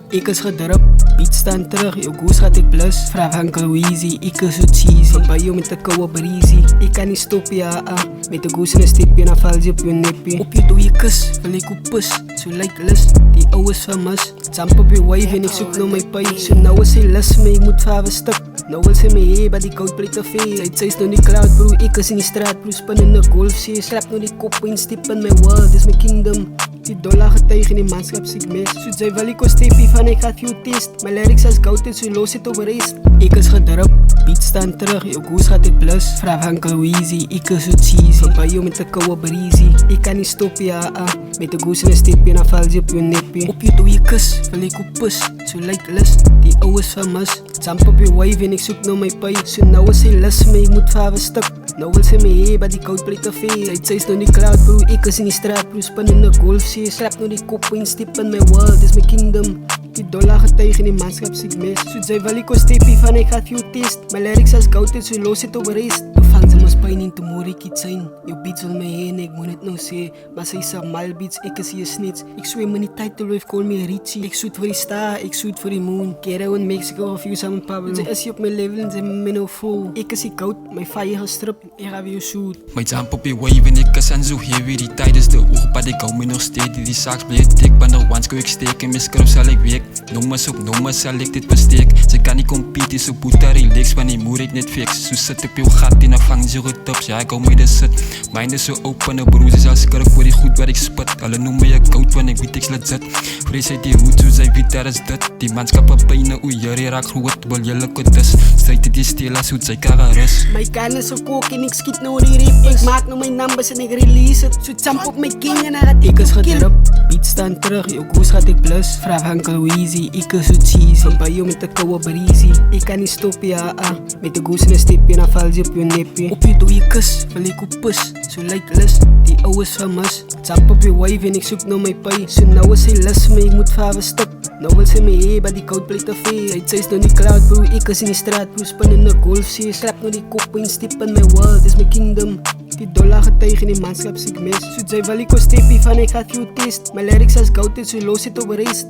Ik is gedrup, beat staan terug, jou goose gaat ik plus. Vraag Uncle Weezy, ik is zo cheesy. Bij jou met de koude breezy. Ik kan niet stoppen, ja, met de goose in een stipje, dan val je op je nepje. Op je doe je kus, wil ik op pus, zo lijkt lust. Die ouwe is van mus. Jump op je wave en ik zoek naar mijn pij. Zo nou is hij lust, maar ik moet 5 stuk. Nou wil ze me hee, maar die koud pleit te veel. Hij is nog die cloud, bro, ik is in die straat, bro. Spin in de golfzee, schrap nog die kop in, stip in mijn world, is mijn kingdom. Die dollar getuig in die manschap ziek mis. Zo zij wil ik een stepie van ik gaat veel test. Mijn lyrics als goud en zo los het over rest. Ik is gedrup, beat staan terug, jou goose gaat ik plus. Vraag Uncle Weezy, ik is zo cheesy. Bij jou met de koude breezy. Ik kan niet stoppen, ja, met de goose in een stipje, dan val je op je nepje. Op je doe je kus, wil ik op pus, zo lijkt lust. Die ouwe is van mus. Jump op je wave en ik zoek naar mijn pij. Zo nou is hij lust, maar ik moet 5 stuk. Nou wil ze me hee, maar die koud pleit te veel. Hij is nog die cloud, bro, ik is in die straat, bro. Spin in de golfzee, schrap nog die kop in, stip in mijn world, is mijn kingdom. Die dollar getuig in die manschap ziek mis. Zo zij wil ik een stepie van ik gaat veel test. Mijn lyrics als goud en zo los het over rest. De fans in mijn pijn in tomorrow ik iets zijn. Jou beats wil mij heen, ik moet het nou zeggen. Maar zij is mal beats, ik is hier snits. Ik zweem me niet tijd te leef, call me Richie. Ik zoet voor die star, ik zoet voor die moon. Kero in Mexico of you samen Pablo. Zij is hier op mijn level en zij me nou vol. Ik is hier koud, mijn fire gestript, ik ga weer shoot. My jump op je wave en ik is aan zo heavy. Die tijd is de oog, maar ik hou me nog steeds. Die saaks blijft dik, maar nog once kan ik steken. Mijn scrub zal ik week. Nommers op nommers zal ik dit besteek. Ze kan niet competen, zo boeta relax, want die moer ik net fix. Zo zit op je gat en dan vang je het op. Ja, ik hou me de zit. Mind is zo open, de broers is als kurk voor die goed waar ik spit. Alle noemen je koud, want ik weet ik legit. Vrees uit die hoed, zo zij weet daar is dit. Die manschappen pijnen, hoe jullie raak groot, wil jullie kot is. Strijd die stela, zoet zij kan rust. Mijn kan is zo kook en ik schiet nou die rip. Ik maak nou mijn numbers en ik release het. Zo jump op mijn king en dan gaat ik is gedrup, beat staan terug, jou goose gaat ik plus. Vraag Uncle Weezy, ik is zo cheesy. Bij jou met de koude breezy. Ik kan niet stoppen, ja, met de goose in een stipje, dan val je op je nepje. Op je doe je kus, wil ik op pus, zo lijkt lust. Die ouwe is van mus. Jump op je wave en ik zoek naar mijn pij. Zo nou is hij lust, maar ik moet 5 stuk. Nou wil ze me hee, maar die koud pleit te veel. Hij is nog die cloud, bro, ik is in die straat, bro. Spin in de golfzee, schrap nog die kop in, stip in mijn world, is mijn kingdom. Die dollar getuig in die manschap ziek mis. Zo zij wil ik een stepie van ik gaat veel test. Mijn lyrics als goud en zo los het over rest.